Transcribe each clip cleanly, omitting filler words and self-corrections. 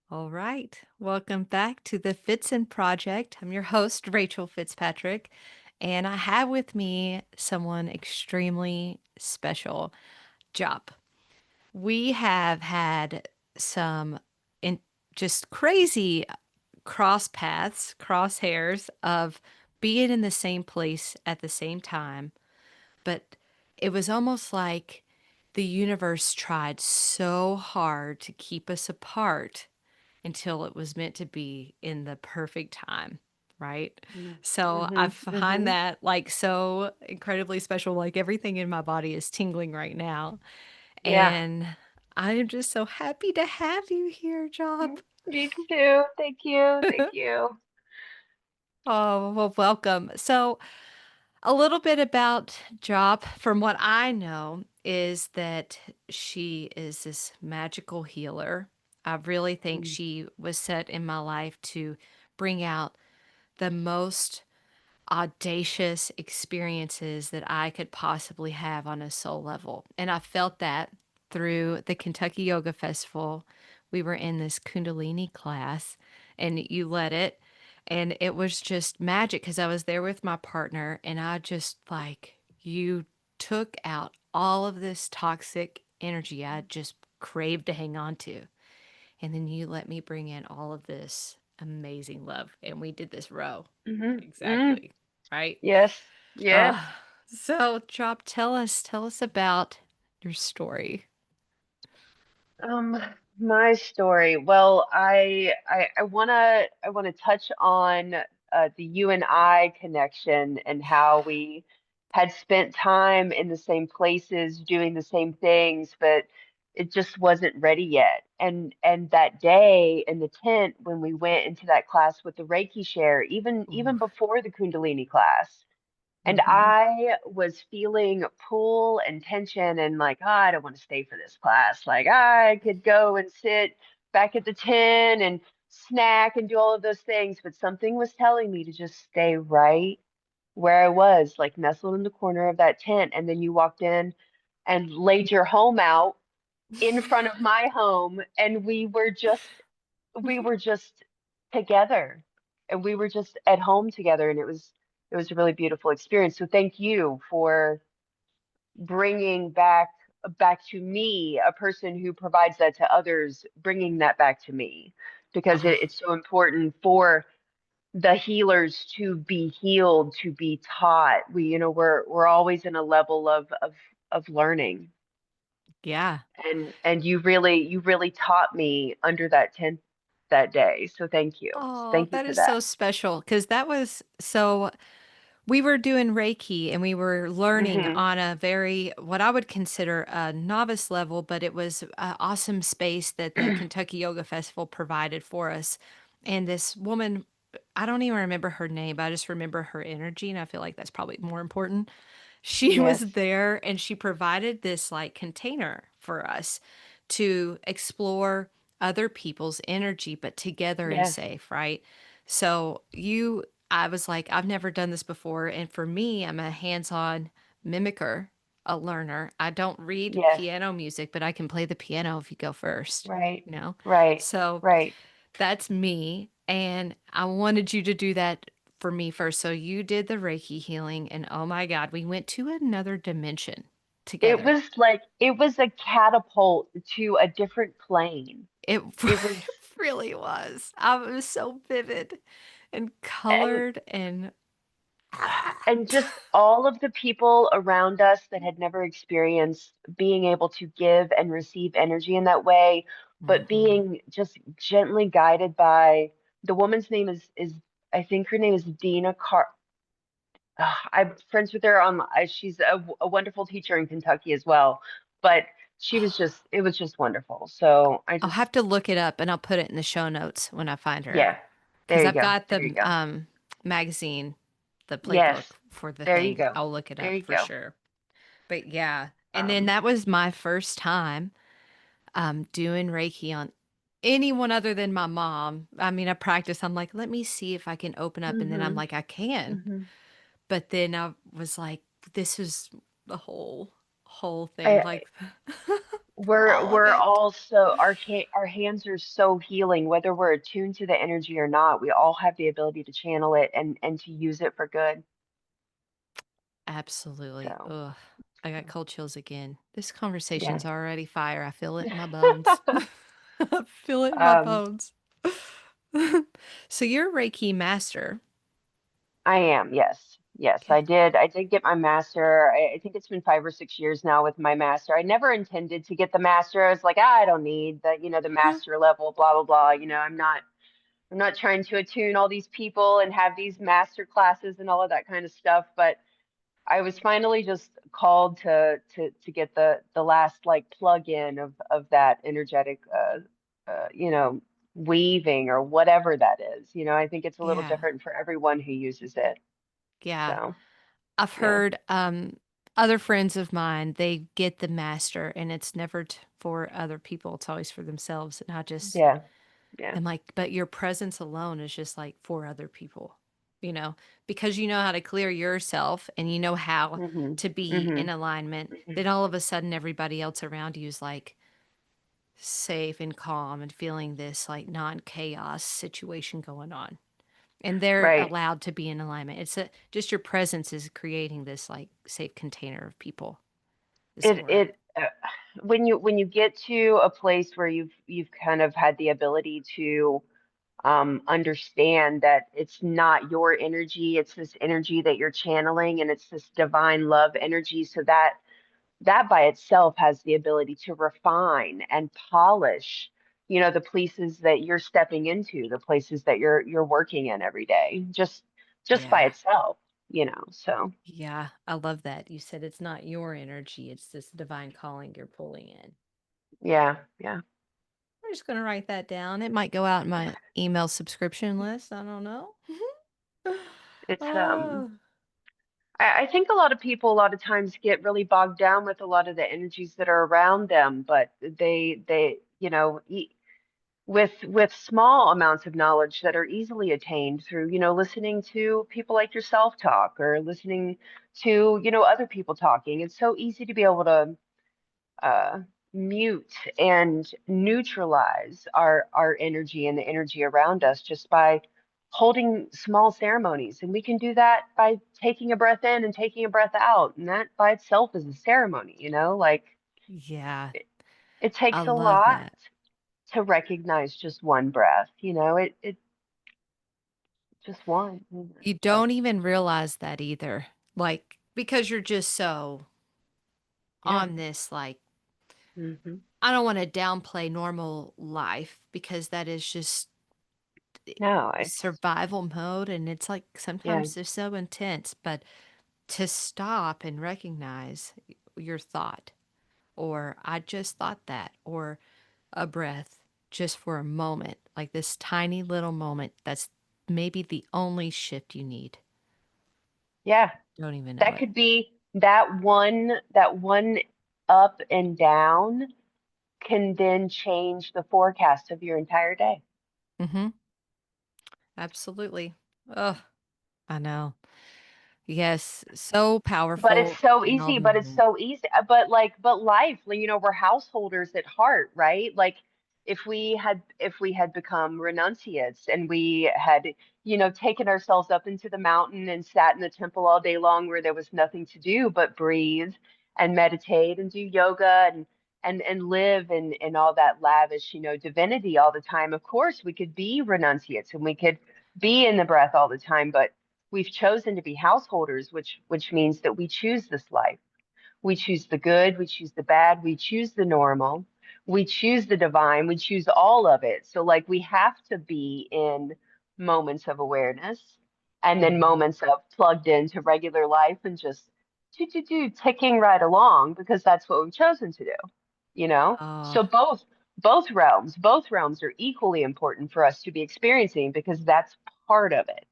All right. Welcome back to the FitZen Project. I'm your host, Rachel Fitzpatrick, and I have with me someone extremely special, Jaap. We have had some in just crazy cross paths, crosshairs of being in the same place at the same time, but it was almost like the universe tried so hard to keep us apart until it was meant to be in the perfect time, right? So I Mm-hmm. find Mm-hmm. that like so incredibly special. Like everything in my body is tingling right now. Yeah. And I am just so happy to have you here, Job. Me too. Thank you. Thank you. Oh, well, welcome. So, a little bit about Job, from what I know, is that she is this magical healer. I really think Mm. she was set in my life to bring out the most audacious experiences that I could possibly have on a soul level. And I felt that through the Kentucky Yoga Festival. We were in this Kundalini class and you led it. And it was just magic because I was there with my partner and I just like, you took out all of this toxic energy I just craved to hang on to. And then you let me bring in all of this amazing love. And we did this row. Mm-hmm. Mm. Exactly. Right. Yes. Yes. Uh, so, Chop, tell us about your story. Um, my story. Well, I wanna touch on the you and I connection and how we had spent time in the same places doing the same things, but it just wasn't ready yet. And that day in the tent when we went into that class with the Reiki share, Ooh. even before the Kundalini class. And Mm-hmm. I was feeling pull and tension and like, oh, I don't want to stay for this class. Like I could go and sit back at the tin and snack and do all of those things, but something was telling me to just stay right where I was, like nestled in the corner of that tent. And then you walked in and laid your home out in front of my home, and we were just together, and we were just at home together, and it was a really beautiful experience. So thank you for bringing back to me, a person who provides that to others, bringing that back to me, because Oh, it's so important for the healers to be healed, to be taught. We're always in a level of learning, yeah. and you really taught me under that tent that day. So thank you. Oh, Thank you that for is that. so special because that was so. We were doing Reiki and we were learning Hmm. on a very, what I would consider a novice level, but it was an awesome space that the Kentucky Yoga Festival provided for us. And this woman, I don't even remember her name, but I just remember her energy. And I feel like that's probably more important. She was Yes. there and she provided this like container for us to explore other people's energy, but together and Yes. safe, right? So I was like, I've never done this before. And for me, I'm a hands on mimicker, a learner. I don't read Yes. piano music, but I can play the piano if you go first, Right. you know? Right. So Right. that's me. And I wanted you to do that for me first. So you did the Reiki healing, and oh my God, we went to another dimension It together. was like it was a catapult to a different plane. It It was, really was. I was so vivid and and colored and and just all of the people around us that had never experienced being able to give and receive energy in that way, but Mhm. being just gently guided by the woman's name is I think her name is Dina Car. I'm friends with her on. She's a wonderful teacher in Kentucky as well, but it was just wonderful. So I I'll just, have to look it up and I'll put it in the show notes when I find her. yeah, there Because you I've go, got there you the go. magazine, the playbook Yes, for the there you thing. go, I'll look it there up you for go. sure. But yeah. And then Um, that was my first time doing Reiki on anyone other than my mom. I mean, I practice. I'm like, let me see if I can open up. And then I'm hmm like, I can. hmm But then I was like, this is the whole thing. I Like, all of we're it. all so our hands are so healing, whether we're attuned to the energy or not. We all have the ability to channel it and to use it for good. Absolutely. So, Ugh. I got so cold chills again. This yeah. conversation's already fire. I feel it in my bones. I feel it in my Um, bones. So you're a Reiki master. I am, yes. Yes, Okay. I did get my master. I think it's been 5 or 6 years now with my master. I never intended to get the master. I was like, I don't need the, the master level, blah, blah, blah. I'm not trying to attune all these people and have these master classes and all of that kind of stuff. But I was finally just called to get the last like plug in of that energetic weaving or whatever that is. I think it's a little Yeah. different for everyone who uses it. Yeah. So I've yeah, heard other friends of mine, they get the master and it's never for other people. It's always for themselves. And I just yeah, yeah. am like, but your presence alone is just like for other people, you know, because you know how to clear yourself and you know how Mhm. to be in Mhm. alignment. Mhm. Then all of a sudden, everybody else around you is like safe and calm and feeling this like non chaos situation going on. And they're Right. allowed to be in alignment. It's just your presence is creating this like safe container of people, this It aura. it when you get to a place where you've kind of had the ability to understand that it's not your energy, it's this energy that you're channeling, and it's this divine love energy. So that by itself has the ability to refine and polish, the places that you're stepping into, the places that you're working in every day, just by Yeah. itself. So Yeah. I love that. You said it's not your energy, it's this divine calling you're pulling in. yeah, yeah. I'm just going to write that down. It might go out in my email subscription list. I don't know. It's Oh, I think a lot of people a lot of times get really bogged down with a lot of the energies that are around them, but with small amounts of knowledge that are easily attained through, listening to people like yourself talk or listening to, other people talking. It's so easy to be able to uh, mute and neutralize our energy and the energy around us just by holding small ceremonies. And we can do that by taking a breath in and taking a breath out. And that by itself is a ceremony. Like yeah. it I takes a love lot that. to recognize just one breath. It just one. You But don't even realize that either. Like, because you're just so yeah. on this, like, Hmm. I don't want to downplay normal life because that is just No, it's survival mode. And it's like yeah. sometimes they're so intense, but to stop and recognize your thought, or I just thought that, or a breath just for a moment, like this tiny little moment, that's maybe the only shift you need. Yeah. Don't even know That it. could be that one up and down can then change the forecast of your entire day. Mm-hmm. Absolutely. Oh, I know. Yes, so But it's powerful so in all easy, but it's moments. so easy. But life, like, we're householders at heart, right? Like if we had become renunciates and we had, taken ourselves up into the mountain and sat in the temple all day long where there was nothing to do but breathe and meditate and do yoga and live in all that lavish, divinity all the time. Of course, we could be renunciates and we could be in the breath all the time, but we've chosen to be householders, which means that we choose this life. We choose the good, we choose the bad, we choose the normal, we choose the divine, we choose all of it. So like we have to be in moments of awareness and then Hmm. moments of plugged into regular life and just do ticking right along because that's what we've chosen to do. Oh, So both realms are equally important for us to be experiencing because that's part of it.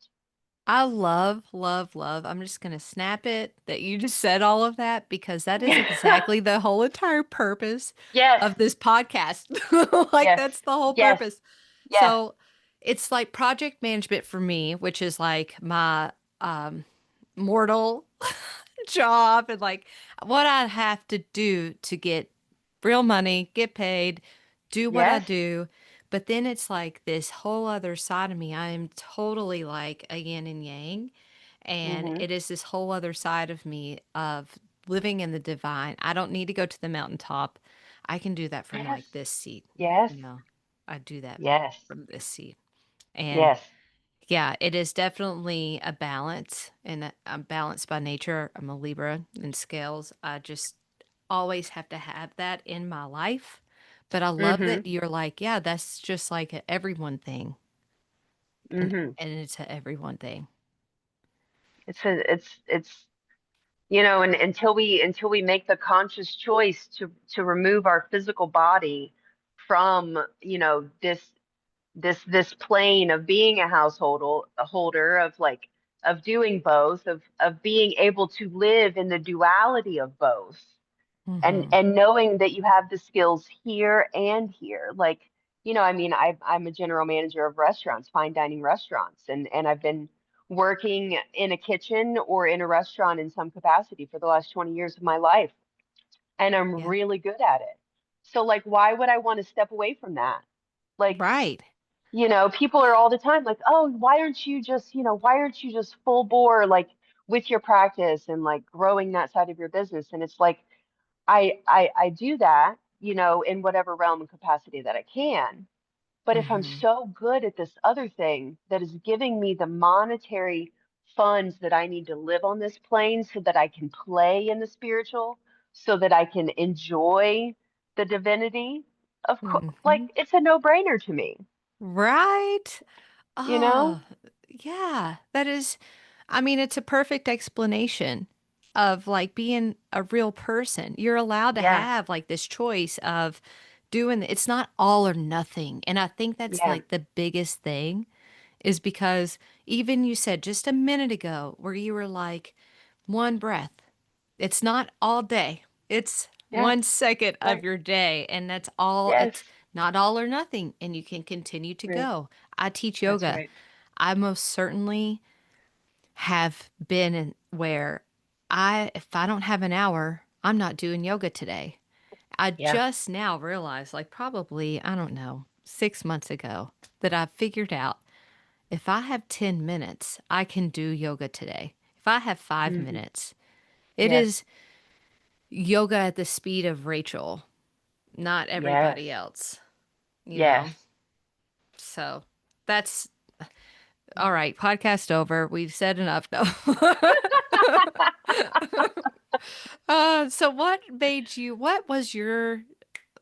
I love, love, love. I'm just going to snap it that you just said all of that because that is exactly the whole entire purpose Yes, of this podcast. Like, yes, that's the whole yes, purpose. yes. So it's like project management for me, which is like my um, mortal job and like what I have to do to get real money, get paid, do what I Yes. do. But then it's like this whole other side of me. I am totally like a yin and yang. And Mm-hmm. it is this whole other side of me of living in the divine. I don't need to go to the mountaintop. I can do that from Yes. like this seat. Yes. You know, I do that Yes. from this seat. And Yes. yeah, it is definitely a balance, and I'm balanced by nature. I'm a Libra in scales. I just always have to have that in my life. But I love Mm-hmm. that you're like, yeah, that's just like a everyone thing, and Mm-hmm. it's a everyone thing. It's and until we make the conscious choice to remove our physical body from, this plane of being a a holder of like of doing both, of being able to live in the duality of both, Mm-hmm. and knowing that you have the skills here and here. Like, I mean, I'm a general manager of restaurants, fine dining restaurants, and I've been working in a kitchen or in a restaurant in some capacity for the last 20 years of my life, and I'm Yeah. really good at it. So like, why would I want to step away from that? Like, Right. people are all the time like, oh, why aren't you just full bore, like with your practice and like growing that side of your business? And it's like, I do that, in whatever realm and capacity that I can. But if I'm Mm-hmm. so good at this other thing that is giving me the monetary funds that I need to live on this plane so that I can play in the spiritual, so that I can enjoy the divinity, of course, like Mm-hmm. it's a no-brainer to me, Right. you know? Oh, yeah. That is, I mean, it's a perfect explanation of like being a real person. You're allowed to Yeah, have like this choice of doing it's not all or nothing. And I think that's yeah, like the biggest thing is because even you said just a minute ago where you were like, one breath. It's not all day. It's yeah, 1 second of right. your day. And that's all, Yes, it's not all or nothing. And you can continue to right. go. I teach That's yoga. right. I most certainly have been in where if I don't have an hour, I'm not doing yoga today. I Yeah. just now realized, like probably, I don't know, 6 months ago, that I figured out if I have 10 minutes, I can do yoga today. If I have five Hmm. minutes, it Yes, is yoga at the speed of Rachel, not yes, everybody else, you yes. know? So that's all right. Podcast over. We've said enough. No. So what was your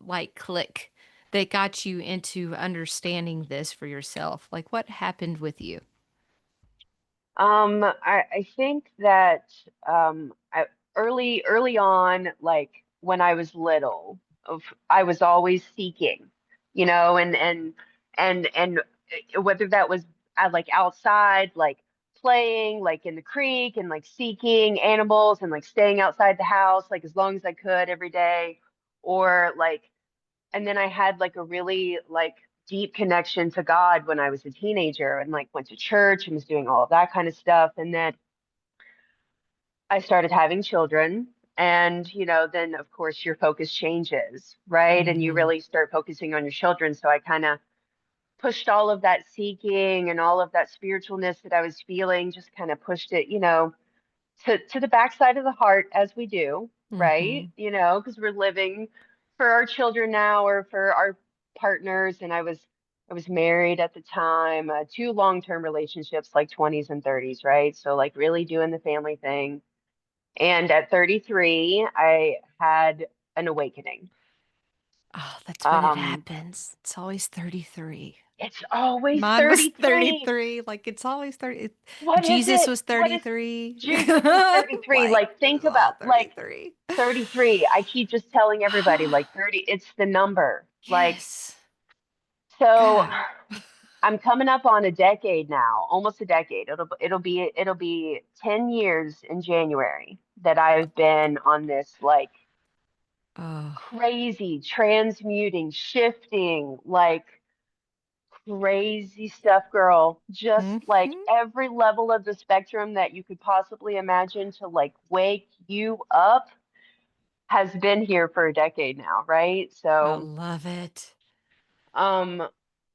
like click that got you into understanding this for yourself? Like what happened with you? I think that early on, like when I was little, of I was always seeking, and whether that was like outside, like playing, like in the creek, and like seeking animals, and like staying outside the house, like as long as I could every day, or like, and then I had like a really like deep connection to God when I was a teenager, and like went to church and was doing all of that kind of stuff. And then I started having children, and then of course your focus changes, right? And you Mm-hmm. really start focusing on your children. So I kind of pushed all of that seeking and all of that spiritualness that I was feeling, just kind of pushed it, to the backside of the heart, as we do, Mm-hmm. right? Because we're living for our children now, or for our partners. And I was married at the time, two long-term relationships, like 20s and 30s, right? So like really doing the family thing. And at 33, I had an awakening. Oh, that's when it Um, happens. It's always 33. it's always Mine was 33. 33. Like it's always 30. What is Jesus it? was What is 33. Jesus is 33? Like Like, think it's about all like 33. 33. I keep just telling everybody like 30, it's the number. Like, Yes. so God. I'm coming up on a decade now, almost a decade. It'll be 10 years in January that I've been on this like Oh. crazy transmuting, shifting, like crazy stuff, girl. Just like Mm-hmm. every level of the spectrum that you could possibly imagine to like wake you up has been here for a decade now, right? I So, love it. um,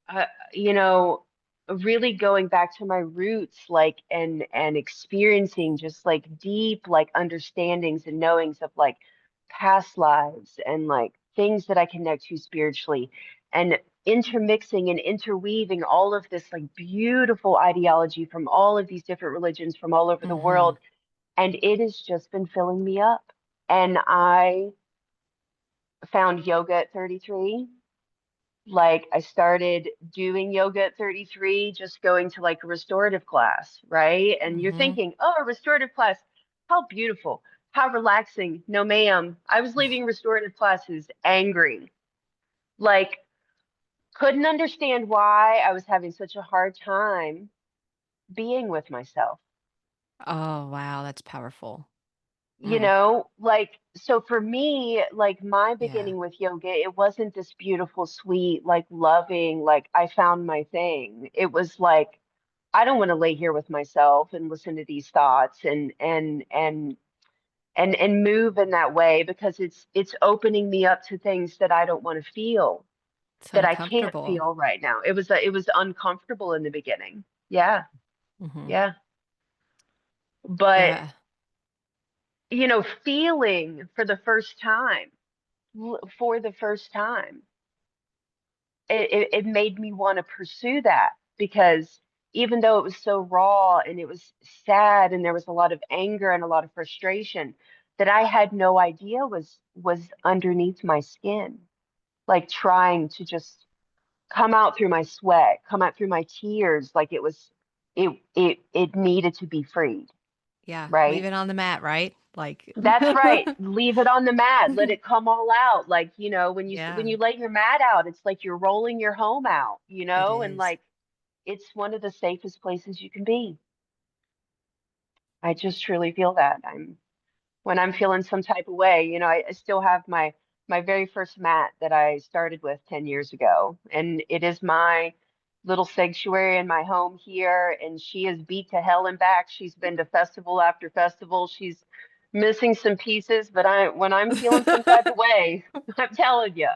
uh, you know, really going back to my roots, like, and experiencing just like deep like understandings and knowings of like past lives and like things that I connect to spiritually, and intermixing and interweaving all of this like beautiful ideology from all of these different religions from all over the Mm-hmm. world, and it has just been filling me up. And I found yoga at 33. Like I started doing yoga at 33, just going to like a restorative class, right? And you're Mm-hmm. thinking, oh, a restorative class, how beautiful, how relaxing. No, ma'am. I was leaving restorative classes angry, like couldn't understand why I was having such a hard time being with myself. Oh, wow, that's powerful. You Mm. know, like, so for me, like my Yeah. beginning with yoga, it wasn't this beautiful, sweet, like loving, like I found my thing. It was like, I don't want to lay here with myself and listen to these thoughts and move in that way, because it's opening me up to things that I don't want to feel, It's that I can't uncomfortable. feel right now. It was uncomfortable in the beginning. Yeah, Mm-hmm. yeah. But Yeah. feeling for the first time, for the first time, it made me want to pursue that, because even though it was so raw and it was sad and there was a lot of anger and a lot of frustration that I had no idea was underneath my skin, like trying to just come out through my sweat, come out through my tears, like it needed to be freed, Yeah. Leave right? it on the mat, right? Like, That's right. Leave it on the mat. Let it come all out. Like, yeah, when you lay your mat out, it's like you're rolling your home out, it and is. like it's one of the safest places you can be. I just truly feel that. When I'm feeling some type of way, I still have my very first mat that I started with 10 years ago, and it is my little sanctuary in my home here. And she is beat to hell and back. She's been to festival after festival. She's missing some pieces, but when I'm feeling some type of way, I'm telling you,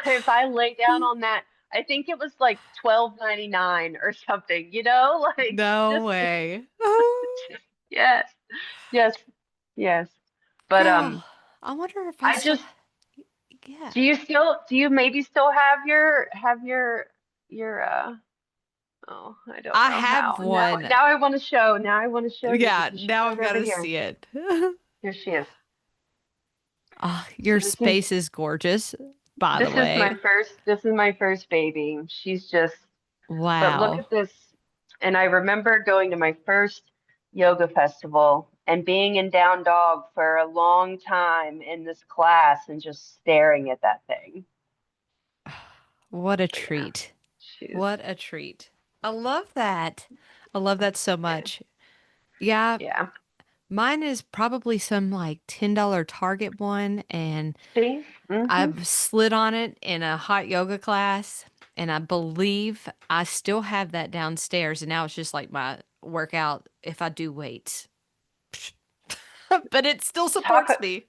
if I lay down on that, I think it was like 12.99 or something, like No just, way. yes, yes, yes. But Girl, I wonder if I I still, just yeah. do you maybe still have your oh, I don't I know have how. Now one. I want to show you Yeah, because she's now right I've got over to here. see it. Here she is. Ah, So your space is gorgeous, by the way. this is my first baby. She's just, but look Wow. at this. And I remember going to my first yoga festival and being in down dog for a long time in this class and just staring at that thing. What a But yeah, treat. she's What a treat. I love that. I love that so yeah, much. Yeah, yeah. mine is probably some like $10 Target one, and See? Hmm. I've slid on it in a hot yoga class, and I believe I still have that downstairs, and now it's just like my workout if I do weights. But it still Talk supports me.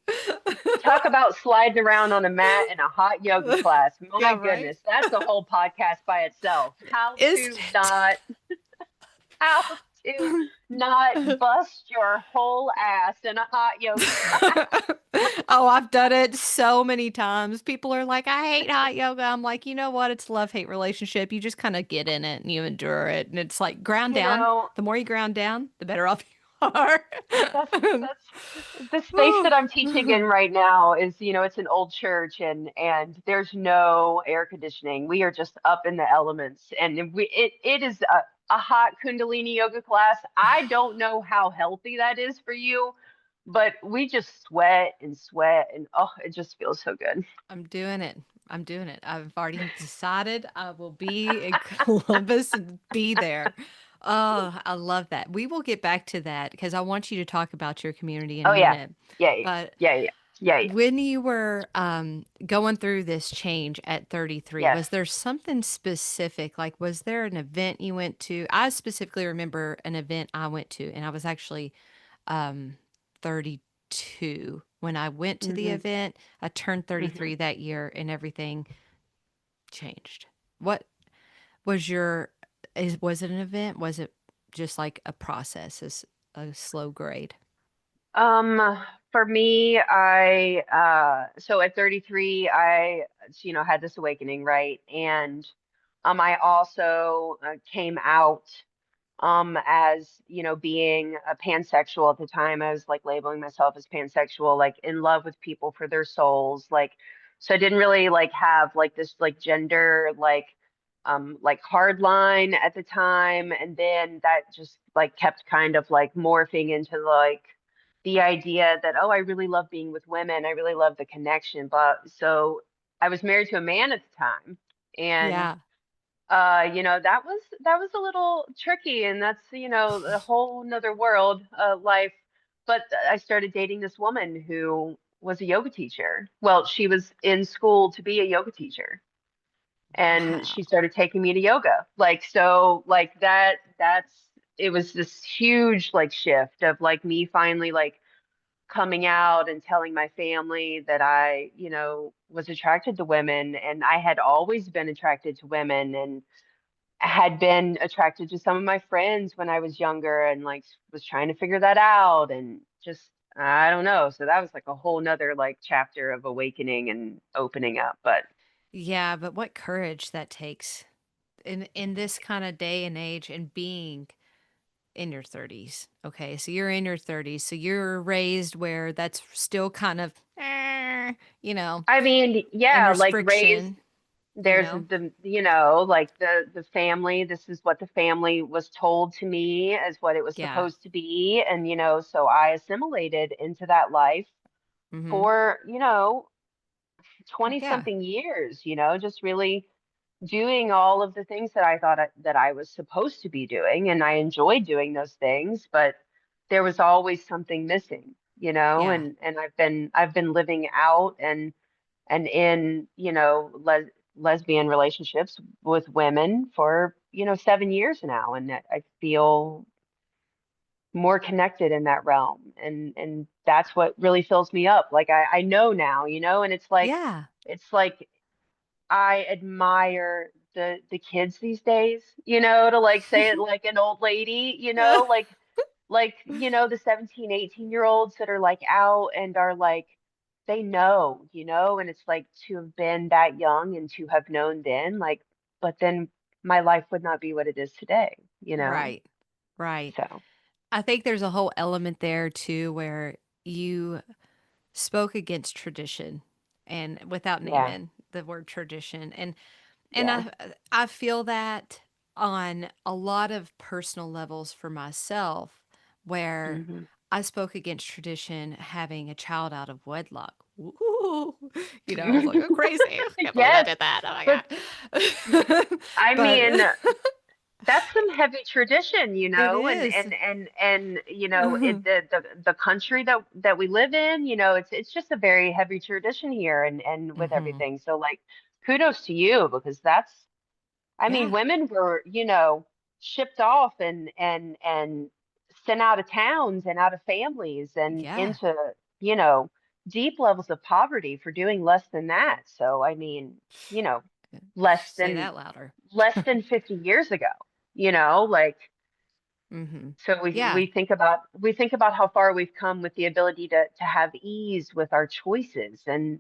talk about sliding around on a mat in a hot yoga class. Yeah, My right? goodness, that's a whole podcast by itself. Isn't it? How to not bust your whole ass in a hot yoga class. Oh, I've done it so many times. People are like, I hate hot yoga. I'm like, you know what? It's a love-hate relationship. You just kind of get in it and you endure it. And it's like ground You down. know, The more you ground down, the better off you are. that's the space Whew. that I'm teaching in right now is, it's an old church, and there's no air conditioning. We are just up in the elements, and it is a hot Kundalini yoga class. I don't know how healthy that is for you, but we just sweat and oh, it just feels so good. I'm doing it. I'm doing it. I've already decided I will be in Columbus and be there. Oh, I love that. We will get back to that because I want you to talk about your community in a Oh yeah. minute. Yeah, yeah, But yeah, yeah, yeah, yeah. when you were going through this change at 33, Yes. was there something specific? Like, was there an event you went to? I specifically remember an event I went to, and I was actually um, 32. 32 when I went to the Hmm. event. I turned Hmm. 33 that year and everything changed. What was your was it an event? Was it just like a process, a slow grade? For me, so at 33, I, had this awakening, right? And I also came out as, being a pansexual at the time. I was like labeling myself as pansexual, like in love with people for their souls. Like, so I didn't really like have like this like gender like hard line at the time. And then that just like kept kind of like morphing into like the idea that, oh, I really love being with women. I really love the connection. But so I was married to a man at the time. And Yeah. that was a little tricky, and that's, a whole nother world life. But I started dating this woman who was a yoga teacher. Well, she was in school to be a yoga teacher, and she Wow. started taking me to yoga. Like, so like that's it was this huge like shift of like me finally like coming out and telling my family that I, was attracted to women, and I had always been attracted to women, and had been attracted to some of my friends when I was younger, and like was trying to figure that out, and just I don't know. So that was like a whole nother like chapter of awakening and opening up. But Yeah, but what courage that takes in this kind of day and age and being in your 30s. Okay, so you're in your 30s, so you're raised where that's still kind of, you know, I mean, and yeah, there's like raised, friction, you there's know? the, like the family, this is what the family was told to me as what it was Yeah. supposed to be. And, so I assimilated into that life Mm-hmm. for, 20 Yeah. something years, just really doing all of the things that I thought that I was supposed to be doing, and I enjoyed doing those things, but there was always something missing, Yeah. and I've been living out and in, lesbian relationships with women for, 7 years now, and I feel more connected in that realm, and that's what really fills me up. Like I know now, and Yeah. it's like I admire the kids these days, to like say it like an old lady, like, the 17, 18-year-olds that are like out and are like they know, and it's like to have been that young and to have known then, like, but then my life would not be what it is today, Right. Right. So I think there's a whole element there too where you spoke against tradition and without yeah, naming the word tradition. And yeah. I feel that on a lot of personal levels for myself, where Hmm. I spoke against tradition having a child out of wedlock. Ooh, I was like, oh, crazy. I can't believe I Yes, did that. Oh but my God. I But mean, that's some heavy tradition, it and is. the country that we live in, it's just a very heavy tradition here, and with Hmm. everything. So like, kudos to you, because I mean, Yeah. women were, shipped off and sent out of towns and out of families and Yeah. into, you know, deep levels of poverty for doing less than that. So I mean, you know, less Say than that louder. less than 50 years ago, like, Hmm. so we Yeah. we think about how far we've come with the ability to have ease with our choices, Hmm.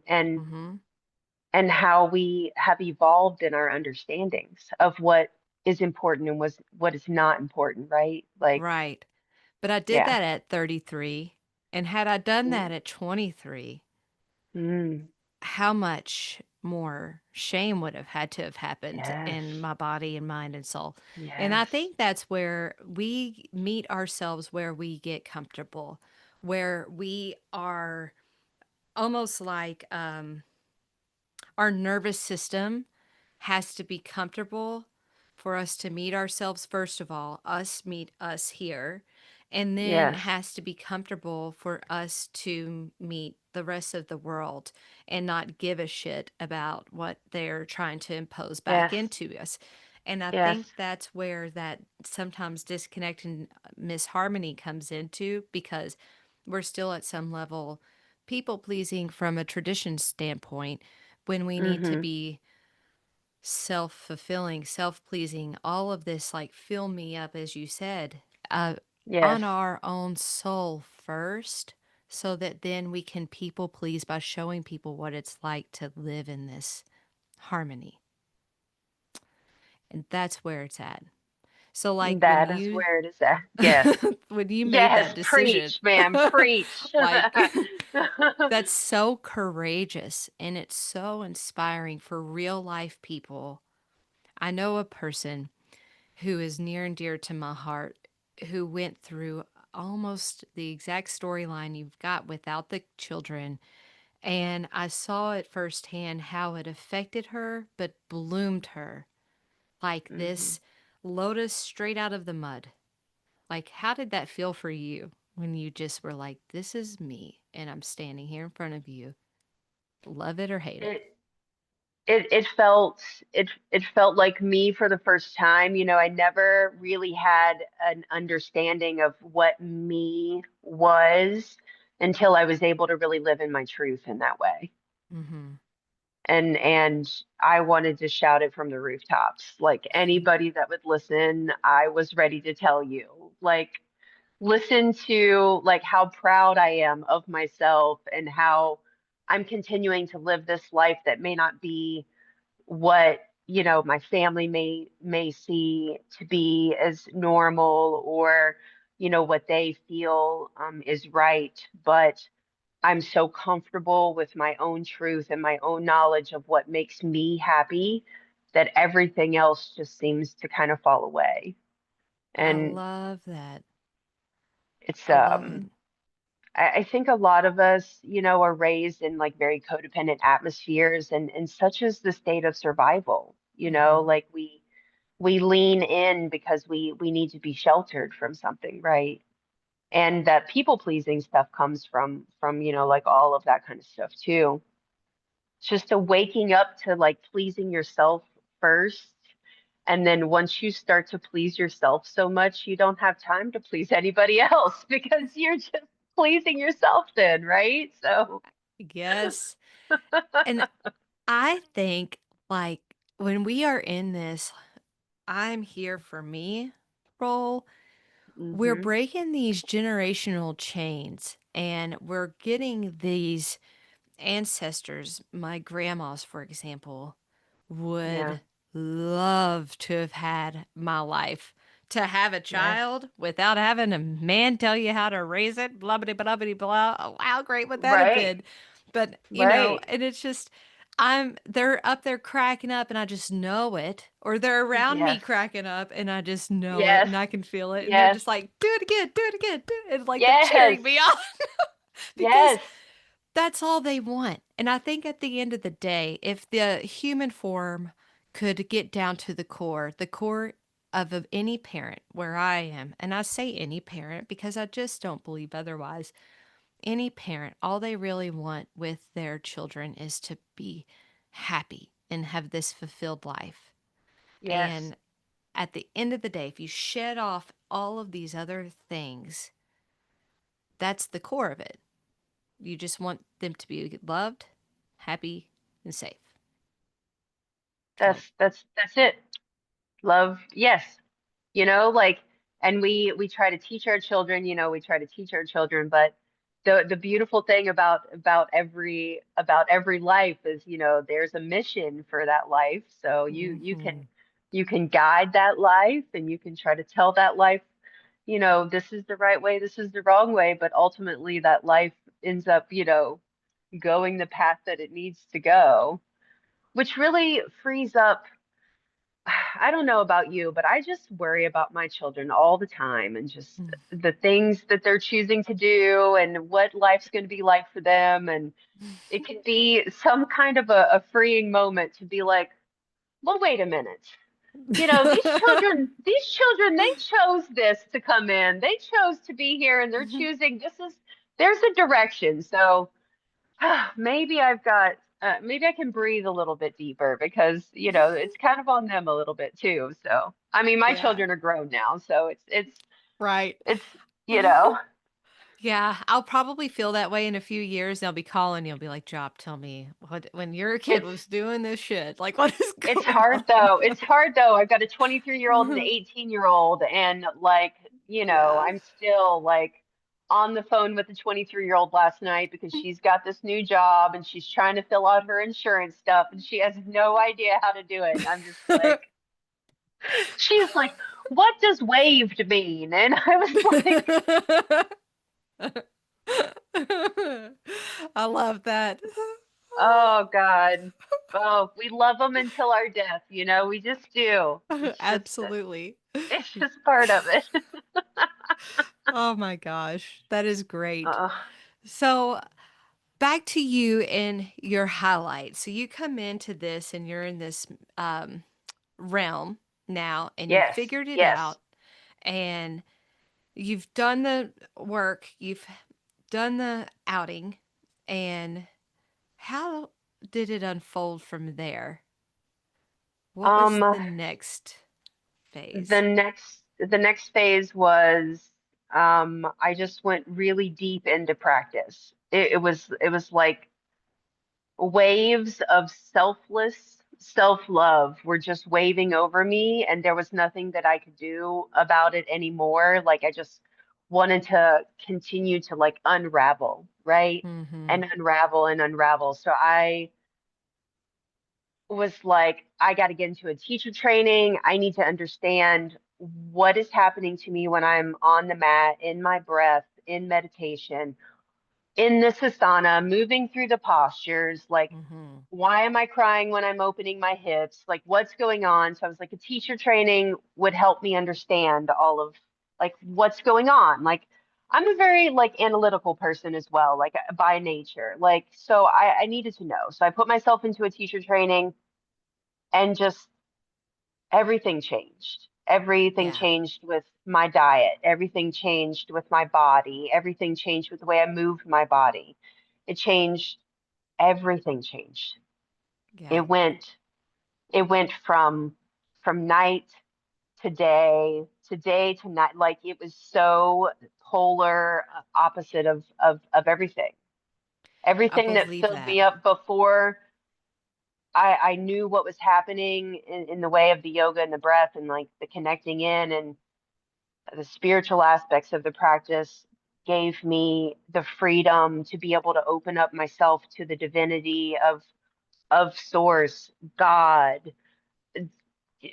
and how we have evolved in our understandings of what is important and what is not important, right? Like, Right. But I did yeah. that at 33. And had I done Mm, that at 23, mm, how much more shame would have had to have happened yes, in my body and mind and soul. And I yes, think that's where we meet ourselves, where we get comfortable, where we are almost like our nervous system has to be comfortable for us to meet ourselves, first of all, us meet us here, and then yes, has to be comfortable for us to meet the rest of the world and not give a shit about what they're trying to impose back yes, into us. And I yes, think that's where that sometimes disconnect and misharmony comes into, because we're still at some level people pleasing from a tradition standpoint when we need to Mm-hmm. be self fulfilling, self pleasing, all of this, like, fill me up, as you said, uh, Yes. on our own soul first, so that then we can people please by showing people what it's like to live in this harmony. And that's where it's at. So, like, when That is you where it is at. Yes. when you made Yes. that decision, Preach, man. Preach. like, that's so courageous and it's so inspiring for real life people. I know a person who is near and dear to my heart who went through almost the exact storyline you've got without the children. And I saw it firsthand how it affected her, but bloomed her like Hmm. this lotus straight out of the mud. Like, how did that feel for you when you just were like, this is me and I'm standing here in front of you? Love it or hate it. It it felt like me for the first time. I never really had an understanding of what me was until I was able to really live in my truth in that way. Mm And I wanted to shout it from the rooftops. Like hmm. anybody that would listen, I was ready to tell you. Like listen to like how proud I am of myself and how I'm continuing to live this life that may not be what my family may see to be as normal, or what they feel is right, but I'm so comfortable with my own truth and my own knowledge of what makes me happy that everything else just seems to kind of fall away. I And love that. it's I love it. I think a lot of us, are raised in like very codependent atmospheres, and such is the state of survival, Hmm. like we lean in because we need to be sheltered from something, right? And that people pleasing stuff comes from, like all of that kind of stuff too. It's just a waking up to like pleasing yourself first. And then once you start to please yourself so much, you don't have time to please anybody else because you're just pleasing yourself then, right? So, Yes. And I think, like, when we are in this I'm here for me role, we're hmm, breaking these generational chains and we're getting these ancestors. My grandmas, for example, yeah, would love to have had my life. To have a yes, child without having a man tell you how to raise it, blah, blah, blah, blah, blah. Oh, how great would that have right, been? But, right, and it's just, they're up there cracking up and I just know it. Or they're around me yes, cracking up and I just know it yes, and I can feel it. And they're yes, just like, do it again, do it again, do it. And like they're yes, cheering me on because yes, that's all they want. And I think at the end of the day, if the human form could get down to the core of any parent where I am, and I say any parent because I just don't believe otherwise, any parent, all they really want with their children is to be happy and have this fulfilled life. yes. And at the end of the day, if you shed off all of these other things, that's the core of it. You just want them to be loved, happy, and safe. So, That's it. Love, yes. Like, and we try to teach our children, we try to teach our children, but the beautiful thing about every life is, there's a mission for that life. So mhm. you can guide that life, and you can try to tell that life, this is the right way, this is the wrong way, but ultimately that life ends up, going the path that it needs to go, which really frees up. I don't know about you, but I just worry about my children all the time, and just the things that they're choosing to do and what life's going to be like for them. And it could be some kind of a freeing moment to be like, well, wait a minute. These children, they chose this to come in. They chose to be here, and they're choosing, there's a direction. So maybe maybe I can breathe a little bit deeper, because it's kind of on them a little bit too. So I mean, my Yeah, children are grown now, so it's right. it's you know Yeah, I'll probably feel that way in a few years. They'll be calling you. I'll be like, Job, tell me what when your kid It's was doing this shit. Like, what is it's going hard on? though. It's hard though. I've got a 23-year-old and an 18-year-old, and like, Yeah. I'm still like on the phone with the 23-year-old last night because she's got this new job and she's trying to fill out her insurance stuff and she has no idea how to do it. And I'm just like, she's like, what does waved mean? And I was like, I love that. oh God. Oh, we love them until our death, we just do. Absolutely. It's just part of it. Oh my gosh, that is great. Uh, So, back to you and your highlights. So, you come into this and you're in this um, realm now and you yes, figured it yes. out and you've done the work, you've done the outing, and how did it unfold from there? What was Um, the next the phase? next the next phase was I just went really deep into practice. It was like waves of selfless self-love were just waving over me, and there was nothing that I could do about it anymore. Like I just wanted to continue to like unravel, right? Mm-hmm. And unravel and unravel. So I was like, I got to get into a teacher training. I need to understand what is happening to me when I'm on the mat, in my breath, in meditation, in this asana, moving through the postures. Like, Mm-hmm. why am I crying when I'm opening my hips? Like, what's going on? So I was like, a teacher training would help me understand all of like what's going on. Like, I'm a very like analytical person as well, like by nature. Like, so I needed to know. So I put myself into a teacher training and just everything changed. Everything Yeah. changed with my diet. Everything changed with my body. Everything changed with the way I moved my body. It changed. Everything changed. It Yeah. went. It went from night to day, today to night. Like it was so polar opposite of everything. I Everything that believe filled that. me up before I knew what was happening in the way of the yoga and the breath and like the connecting in and the spiritual aspects of the practice gave me the freedom to be able to open up myself to the divinity of source, God,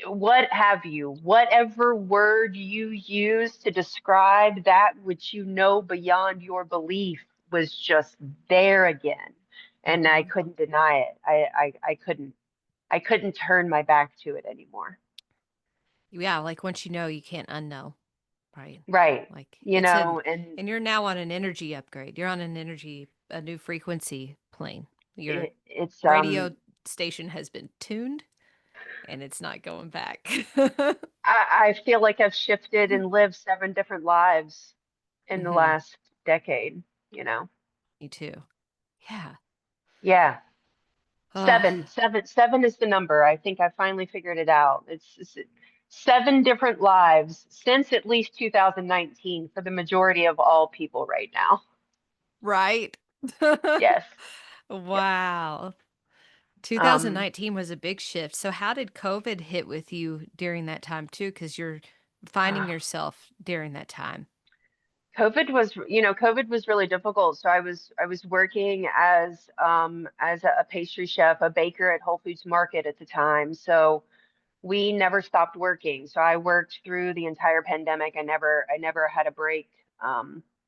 what have you, whatever word you use to describe that which you know beyond your belief was just there again. And I Mm-hmm. couldn't deny it. I couldn't turn my back to it anymore. Yeah, like once you know, you can't unknow, right? Right. Like You it's know, an, and and you're now on an energy upgrade. You're on an energy, a new frequency plane. Your it's radio station has been tuned and it's not going back. I feel like I've shifted and lived 7 different lives in the Mm-hmm. last decade, you know. Me too. Yeah. Yeah. Oh, Seven is the number. I think I finally figured it out. It's 7 different lives since at least 2019 for the majority of all people right now. right. Yes. Yep. Wow. Um, 2019 was a big shift. So how did COVID hit with you during that time too? Because you're finding yourself during that time. COVID was really difficult. So I was working as a pastry chef, a baker at Whole Foods Market at the time. So we never stopped working. So I worked through the entire pandemic. I never had a break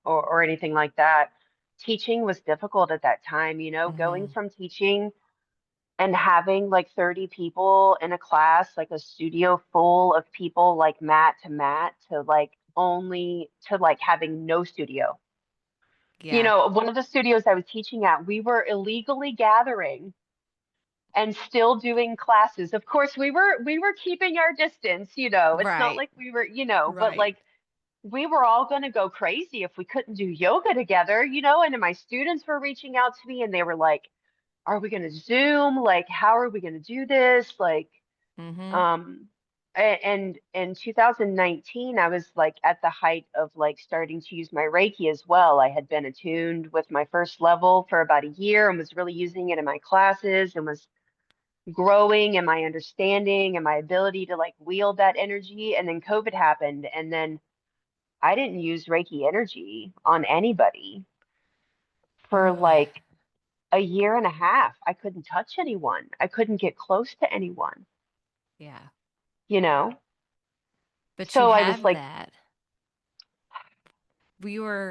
or anything like that. Teaching was difficult at that time, going Mm-hmm. from teaching and having like 30 people in a class, like a studio full of people like mat to mat to like only to like having no studio. Yeah. One of the studios I was teaching at, we were illegally gathering and still doing classes. Of course, we were keeping our distance, It's not Right. like we were, but Right. like we were all going to go crazy if we couldn't do yoga together, and then my students were reaching out to me and they were like, "Are we going to Zoom? Like how are we going to do this?" Like Mm-hmm. um and in 2019, I was like at the height of like starting to use my Reiki as well. I had been attuned with my first level for about a year and was really using it in my classes and was growing in my understanding and my ability to like wield that energy. And then COVID happened, and then I didn't use Reiki energy on anybody for Oh, like a year and a half. I couldn't touch anyone. I couldn't get close to anyone, yeah. you know? But you So I was have like, that.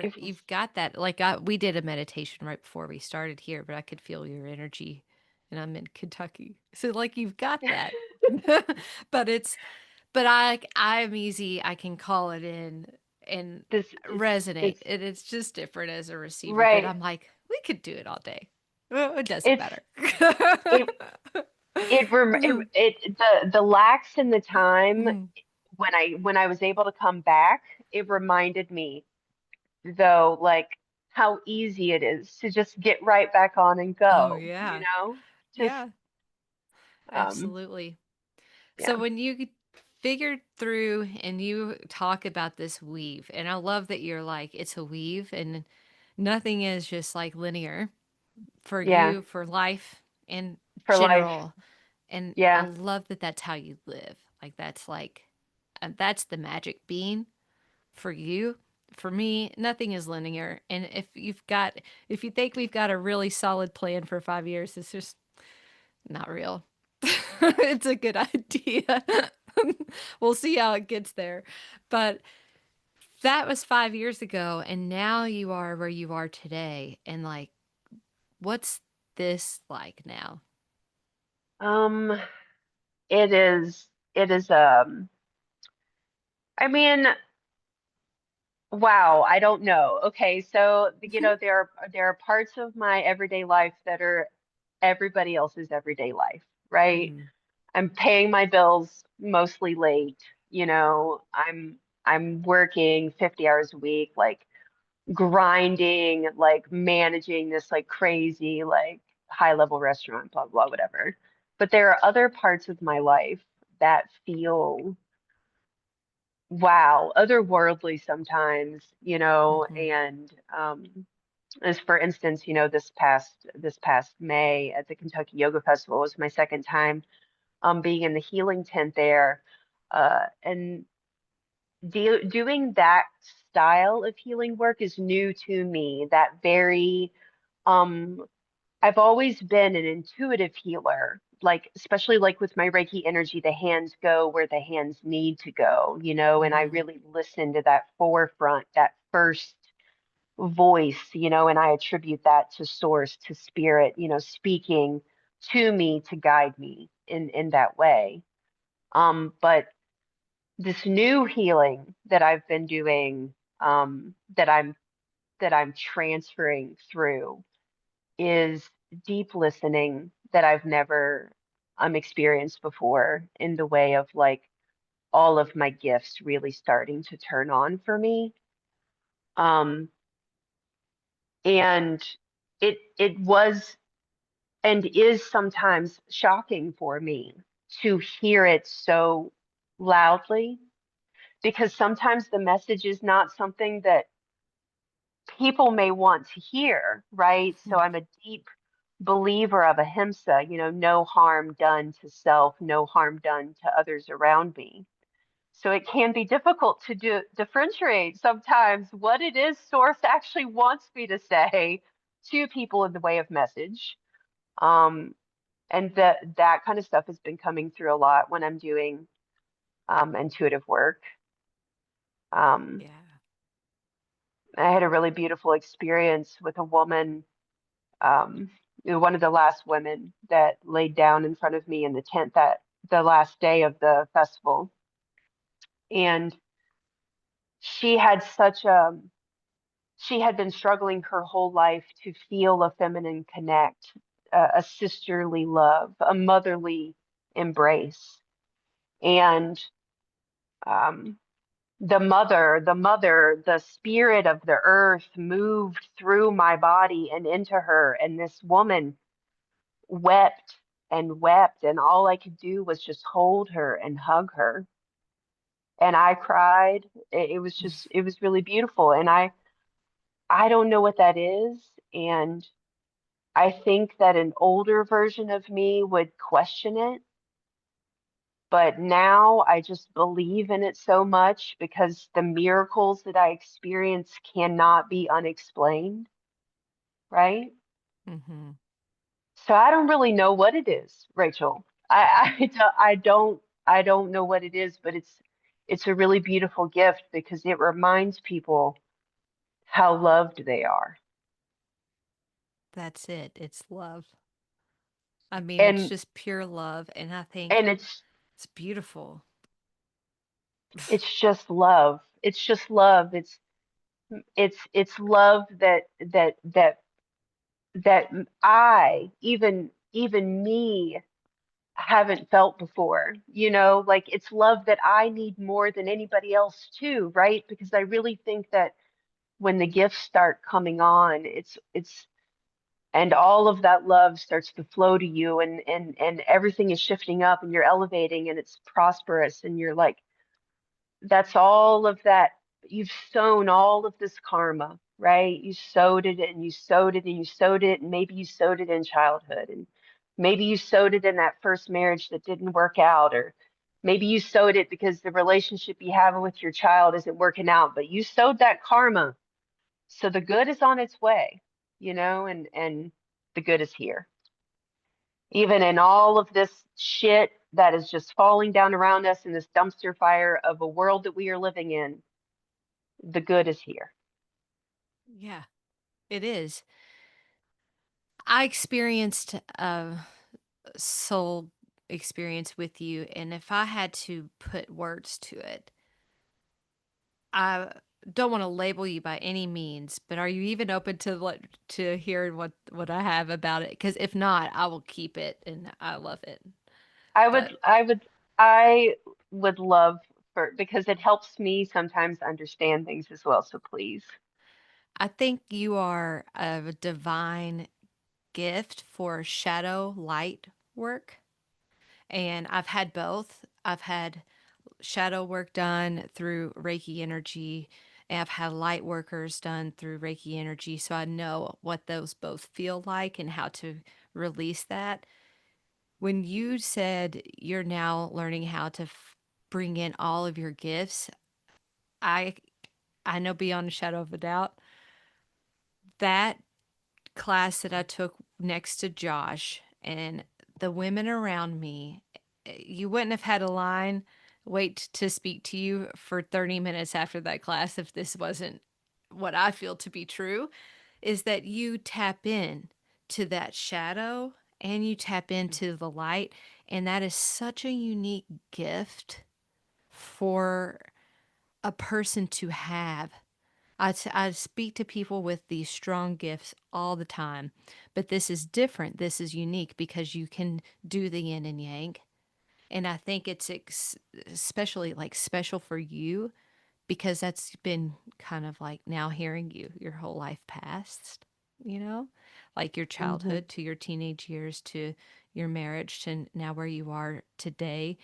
it was You've got that. We did a meditation right before we started here, but I could feel your energy and I'm in Kentucky. So like you've got that. But I'm easy. I can call it in and this, resonate. it's And it's just different as a receiver, but right. I'm like, we could do it all day. Well, it doesn't It's matter. it the lacks in the time Mm. when I was able to come back, it reminded me though, like how easy it is to just get right back on and Oh go, you yeah. know? Just Yeah, um absolutely. yeah. So when you figured through and you talk about this weave, and I love that you're like, it's a weave and nothing is just like linear for Yeah, you, for life in for life. general. And I Yeah. love that that's how you live. That's the magic being for you. For me, nothing is linear. And if you think we've got a really solid plan for 5 years, it's just not real. It's a good idea. We'll see how it gets there. But that was 5 years ago, and now you are where you are today. And like, what's this like now? Um it is I mean, wow, I don't know. Okay, so there are parts of my everyday life that are everybody else's everyday life, right? Mm-hmm. I'm paying my bills mostly late, I'm working 50 hours a week, like grinding, like managing this like crazy, like high level restaurant, blah blah, whatever. But there are other parts of my life that feel wow, otherworldly sometimes, Mm-hmm. and as for instance, this past May at the Kentucky Yoga Festival was my second time being in the healing tent there, and doing that style of healing work is new to me. That very um I've always been an intuitive healer, like especially like with my Reiki energy, the hands go where the hands need to go, and I Mm-hmm. really listen to that forefront, that first voice, and I attribute that to source, to spirit, speaking to me to guide me in that way. But this new healing that I've been doing, that I'm transferring through is deep listening that I've never experienced before, in the way of like all of my gifts really starting to turn on for me. Um, and it was and is sometimes shocking for me to hear it so loudly, because sometimes the message is not something that people may want to hear, right? So I'm a deep believer of ahimsa, no harm done to self, no harm done to others around me. So it can be difficult to differentiate sometimes what it is Source actually wants me to say to people in the way of message. Um, and that kind of stuff has been coming through a lot when I'm doing intuitive work. Um, Yeah. I had a really beautiful experience with a woman, um, one of the last women that laid down in front of me in the tent that the last day of the festival. And she had she had been struggling her whole life to feel a feminine connect, a sisterly love, a motherly embrace. And um, the spirit of the earth moved through my body and into her. And this woman wept and wept, and all I could do was just hold her and hug her. and I cried. It was just, it was really beautiful. And I don't know what that is. And I think that an older version of me would question it. But now I just believe in it so much because the miracles that I experience cannot be unexplained, right? Mm-hmm. So I don't really know what it is, Rachel. I don't know what it is, but it's a really beautiful gift because it reminds people how loved they are. That's it. It's love. I mean, it's And just pure love. And I think and it's beautiful. it's just love. It's just love. It's love that I, even me, haven't felt before. You know, like it's love that I need more than anybody else too, right? Because I really think that when the gifts start coming on, it's and all of that love starts to flow to you, and everything is shifting up and you're elevating and it's prosperous and you're like, that's all of that. You've sown all of this karma, right? You sowed it and you sowed it and you sowed it, and maybe you sowed it in childhood, and maybe you sowed it in that first marriage that didn't work out, or maybe you sowed it because the relationship you have with your child isn't working out, but you sowed that karma. So the good is on its way, you know, and the good is here. Even in all of this shit that is just falling down around us in this dumpster fire of a world that we are living in, the good is here. Yeah, it is. I experienced a soul experience with you, and if I had to put words to it, I don't want to label you by any means, but are you even open to to hearing what I have about it? Because if not, I will keep it, and I love it. I But would, I would, I would love for, because it helps me sometimes understand things as well. So please. I think you are a divine gift for shadow light work, and I've had both. I've had shadow work done through Reiki energy, and I've had light workers done through Reiki energy. So I know what those both feel like and how to release that. When you said you're now learning how to bring in all of your gifts, I I know beyond a shadow of a doubt that class that I took next to Josh and the women around me, you wouldn't have had a line wait to speak to you for 30 minutes after that class if this wasn't what I feel to be true, is that you tap in to that shadow and you tap into the light. And that is such a unique gift for a person to have. I speak to people with these strong gifts all the time, but this is different. This is unique because you can do the yin and yang. And I think it's especially like special for you because that's been kind of like now hearing you your whole life past, you know, like your Hmm. childhood to your teenage years to your marriage to now where you are today,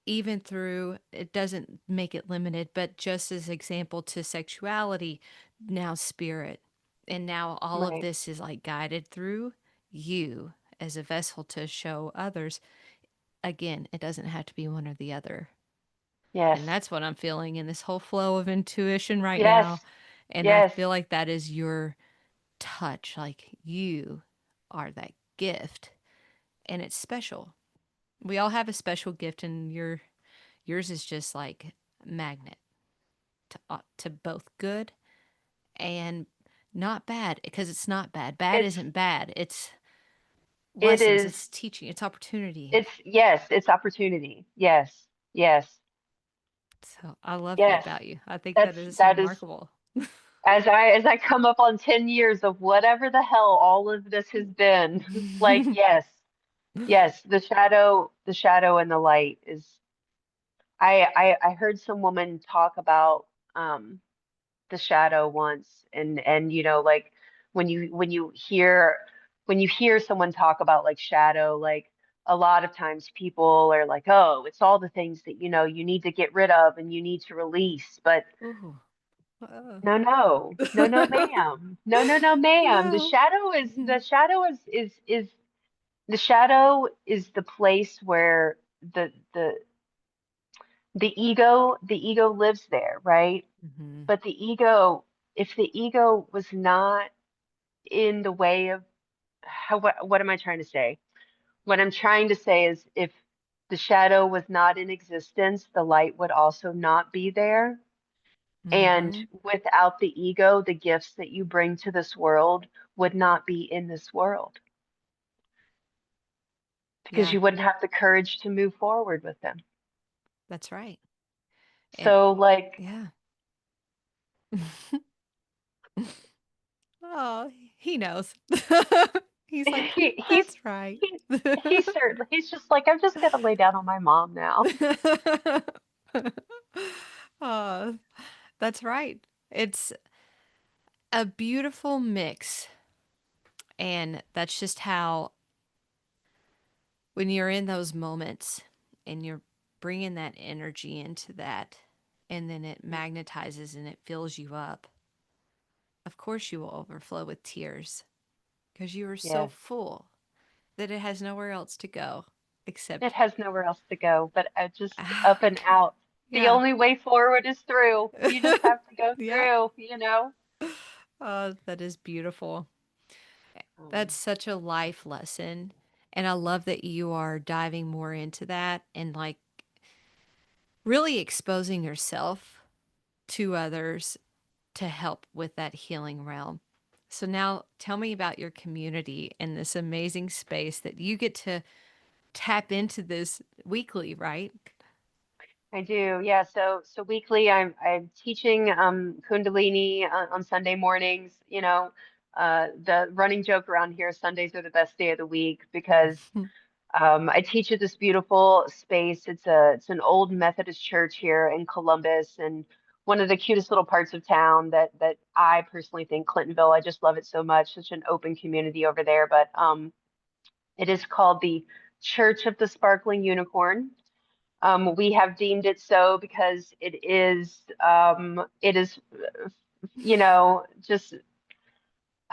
even through it doesn't make it limited, but just as example to sexuality, now spirit. And now all of Right. this is like guided through you as a vessel to show others. Again, it doesn't have to be one or the other. Yes. And that's what I'm feeling in this whole flow of intuition right Yes. now. And I Yes. feel like that is your touch. Like you are that gift. And it's special. We all have a special gift, and yours is just like magnet to both good and not bad because it's not bad. Bad It's, isn't bad. It's it lessons, is, it's teaching, it's opportunity. it's, yes, it's opportunity. Yes. Yes. So I love that Yes. about you. I think that That's, is that is, remarkable. as I come up on 10 years of whatever the hell all of this has been, like, yes. Yes, the shadow and the light is, I heard some woman talk about um the shadow once, and you know, like when you hear someone talk about like shadow, like a lot of times people are like, oh, it's all the things that, you need to get rid of and you need to release. But Ooh. Uh. no, no, no, no, ma'am. No, no, no, ma'am. The No. shadow is the shadow is the shadow is the place where the the ego lives there, right? Hmm. But the ego, if the ego was not in the way of what am I trying to say? What I'm trying to say is if the shadow was not in existence, the light would also not be there. And Hmm. without the ego, the gifts that you bring to this world would not be in this world because Yeah, you wouldn't have the courage to move forward with them. that's right. And So, like, yeah. Oh, he knows. He's like, he, he's that's right. he, he's certainly he's just like, I'm just gonna lay down on my mom now. Oh, that's right. It's a beautiful mix. And that's just how, when you're in those moments and you're bringing that energy into that, and then it magnetizes and it fills you up, of course you will overflow with tears because you are so Yes, full that it has nowhere else to go it except, has nowhere else to go but just up and out. The yeah. only way forward is through. You just have to go Yeah. through. Oh, that is beautiful. That's Um, such a life lesson. And I love that you are diving more into that and like really exposing yourself to others to help with that healing realm. So now tell me about your community and this amazing space that you get to tap into this weekly, right? I do, yeah. So weekly, I'm teaching Kundalini on Sunday mornings. The running joke around here: Sundays are the best day of the week because I teach at this beautiful space. It's an old Methodist church here in Columbus, and one of the cutest little parts of town that I personally think Clintonville. I just love it so much. Such an open community over there. But it is called the Church of the Sparkling Unicorn. We have deemed it so because it is just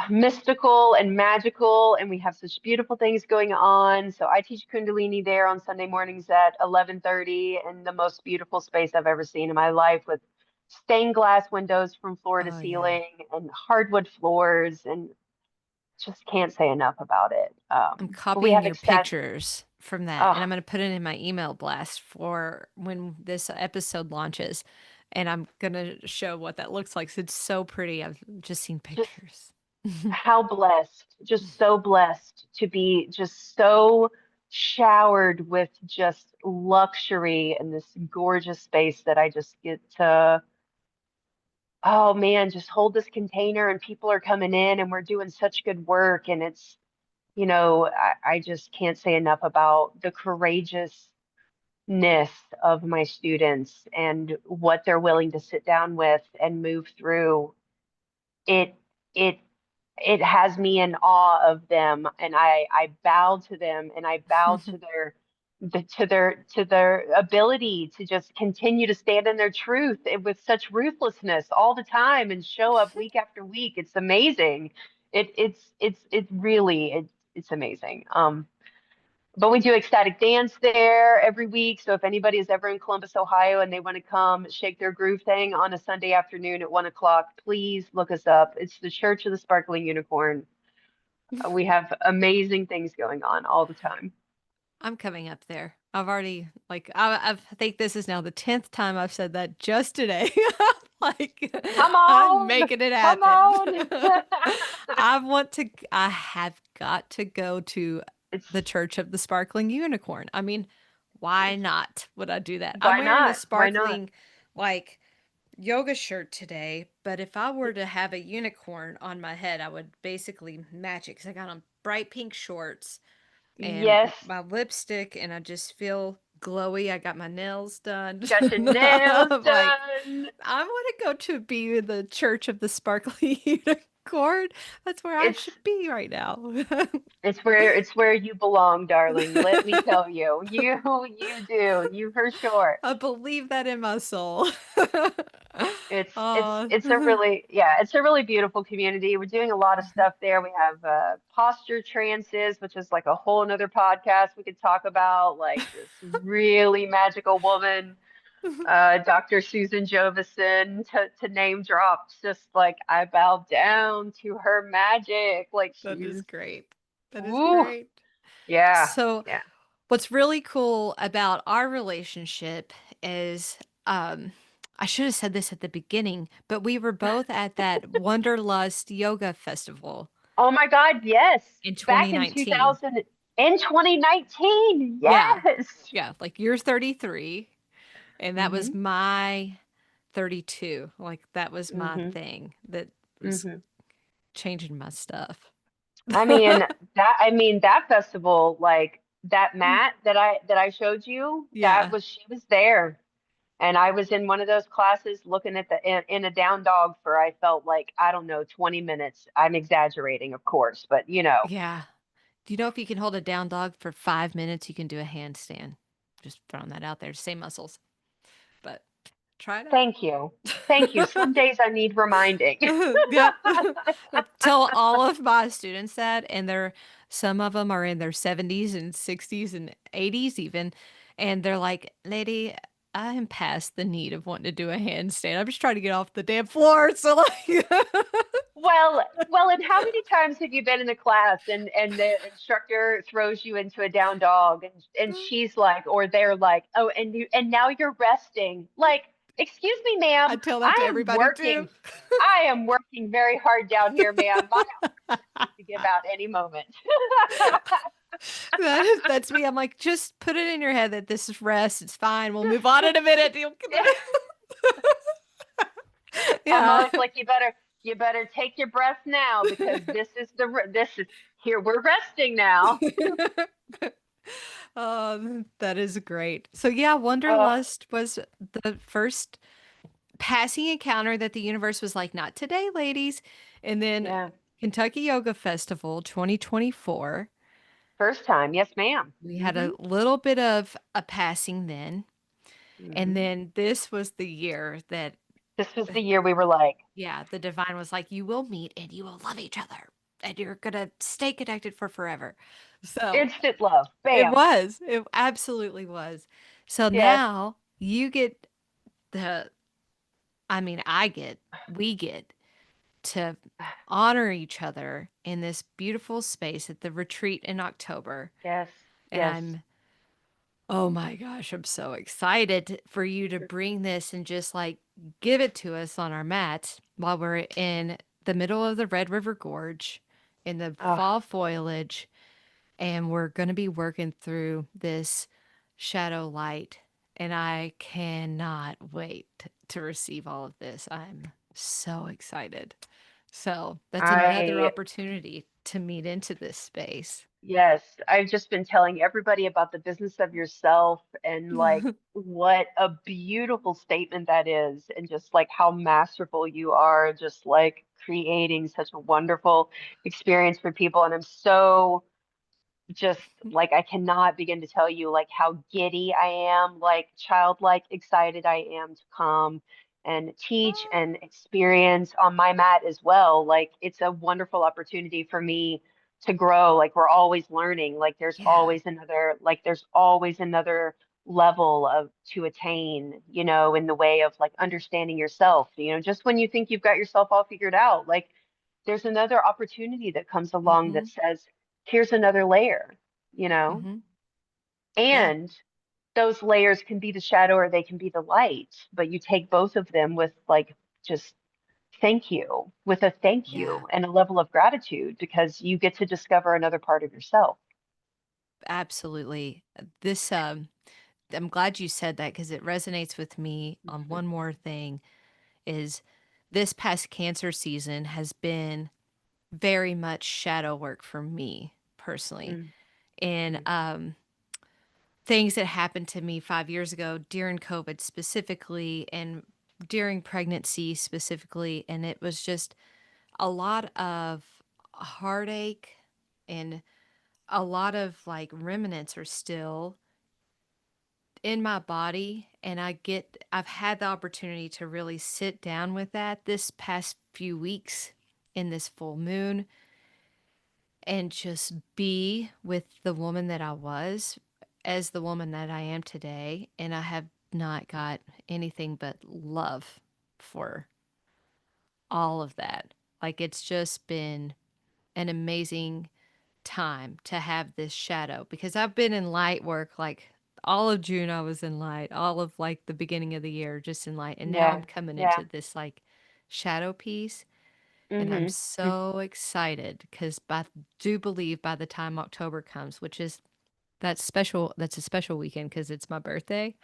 mystical and magical, and we have such beautiful things going on. So I teach Kundalini there on Sunday mornings at 11:30 in the most beautiful space I've ever seen in my life with stained glass windows from floor to Oh, yeah. ceiling and hardwood floors, and just can't say enough about it. I'm But we copying have your ecstatic. pictures from that and I'm Oh, going to put it in my email blast for when this episode launches. And I'm going to show what that looks like. 'Cause it's so pretty. I've just seen just pictures. how blessed, just so blessed to be just so showered with just luxury in this gorgeous space that I just get to, oh man, just hold this container and people are coming in and we're doing such good work. And I just can't say enough about the courageousness of my students and what they're willing to sit down with and move through. It, it it has me in awe of them, and I bow to them and I bow to their ability to just continue to stand in their truth and with such ruthlessness all the time and show up week after week. It's amazing. It's amazing. But we do ecstatic dance there every week. So if anybody is ever in Columbus, Ohio, and they want to come shake their groove thing on a Sunday afternoon at 1 o'clock, please look us up. It's the Church of the Sparkling Unicorn. We have amazing things going on all the time. I'm coming up there. I've already like I think this is now the 10th time I've said that just today. Like Come I'm on, making it come happen. on. I have got to go to It's the Church of the Sparkling Unicorn. I mean, why it's not would I do that? I'm why wearing a not? Why not? sparkling like yoga shirt today, but if I were to have a unicorn on my head, I would basically match it because I got on bright pink shorts and Yes, my lipstick, and I just feel glowy. I got my nails done. got your nails I'm like, done. I want to go to be the Church of the Sparkly Unicorn. cord. That's where I It's should be right now. it's where you belong, darling. Let me tell you. You do. You for sure. I believe that in my soul. It's it's Oh, it's a really yeah, it's a really beautiful community. We're doing a lot of stuff there. We have posture trances, which is like a whole another podcast we could talk about, like this really magical woman, Dr. Susan Jovison, to name drop. Just like I bow down to her magic. Like that is she's great. That is woo, great. yeah, So, yeah. what's really cool about our relationship is I should have said this at the beginning, but we were both at that Wanderlust yoga festival Oh my God, yes. in Back in 2019. 2000, in 2019, Yeah. yes. Yeah, like you're 33 and that was Hmm. my 32. Like that was my Hmm. thing that was Hmm. changing my stuff. I mean that festival, like that mat that I showed you, Yeah. she was there. And I was in one of those classes looking at in a down dog for I felt like, I don't know, 20 minutes. I'm exaggerating, of course, but Yeah. Do you know if you can hold a down dog for 5 minutes, you can do a handstand? Just throwing that out there. Same muscles, but try it out. thank you. Thank you. Some days I need reminding. Yep. I tell all of my students that, and some of them are in their 70s and 60s and 80s even, and they're like, "Lady, I am past the need of wanting to do a handstand. I'm just trying to get off the damn floor." So like, Well, and how many times have you been in a class and the instructor throws you into a down dog and she's like, or they're like, oh, and now you're resting. Like, excuse me, I ma'am, tell that to everybody too. I am working very hard down here, ma'am. My need to give out any moment. That's me. I'm like, just put it in your head that this is rest. It's fine. We'll move on in a minute. I'm Yeah. always like, you better take your breath now because this is here. We're resting now. That is great. So yeah, Uh, Wanderlust was the first passing encounter that the universe was like, not today, ladies. And then yeah. Kentucky Yoga Festival 2024, First time. Yes, ma'am. we had Hmm. a little bit of a passing then. And Hmm. then this was the year that, This was the year we were like, yeah, the divine was like, you will meet and you will love each other and you're gonna stay connected for forever. So instant love. it Bam. was, it absolutely was. So Yes. now you get the, I mean, we get to honor each other in this beautiful space at the retreat in October. Yes. And Yes. oh my gosh, I'm so excited for you to bring this and just like give it to us on our mats while we're in the middle of the Red River Gorge in the Oh, fall foliage. And we're going to be working through this shadow light. And I cannot wait to receive all of this. I'm so excited. So that's another I opportunity to meet into this space. Yes, I've just been telling everybody about the business of yourself and like what a beautiful statement that is, and just like how masterful you are, just like creating such a wonderful experience for people. And I'm so just like I cannot begin to tell you like how giddy I am, like childlike excited I am to come and teach and experience on my mat as well. Like it's a wonderful opportunity for me to grow. Like we're always learning. Yeah. There's always another level of to attain, in the way of like understanding yourself. Just when you think you've got yourself all figured out, like there's another opportunity that comes along Mm-hmm. that says, here's another layer, you know, Mm-hmm. Yeah. and those layers can be the shadow or they can be the light, but you take both of them with like just with a thank Yeah. you and a level of gratitude because you get to discover another part of yourself. Absolutely. This I'm glad you said that because it resonates with me on one more thing is this past cancer season has been very much shadow work for me personally. Mm, And mm, things that happened to me 5 years ago during COVID specifically and during pregnancy specifically. And it was just a lot of heartache and a lot of like remnants are still in my body. And I've had the opportunity to really sit down with that this past few weeks in this full moon and just be with the woman that I was as the woman that I am today. And I have not got anything but love for all of that. Like it's just been an amazing time to have this shadow because I've been in light work like all of June I was in light, all of like the beginning of the year just in light. And now I'm Yeah. coming Yeah. into this like shadow piece and I'm Mhm. so excited because I do believe by the time October comes, which is that's a special weekend because it's my birthday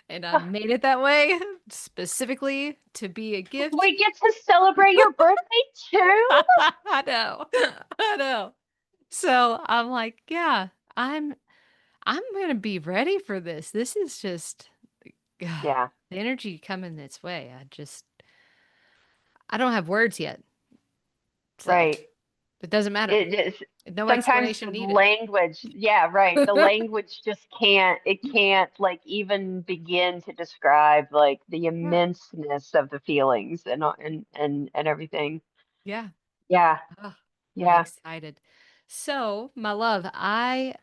and I made it that way specifically to be a gift. We get to celebrate your birthday too? I know. I know. So I'm like, yeah, I'm gonna be ready for this. This is just the Yeah, energy coming this way. I don't have words yet, so right. it doesn't matter. It is No sometimes the explanation needed. language, yeah, right. The language just can't like even begin to describe like the Yeah, immenseness of the feelings and everything. yeah. Yeah, Ugh, I'm yeah. excited. So, my love, I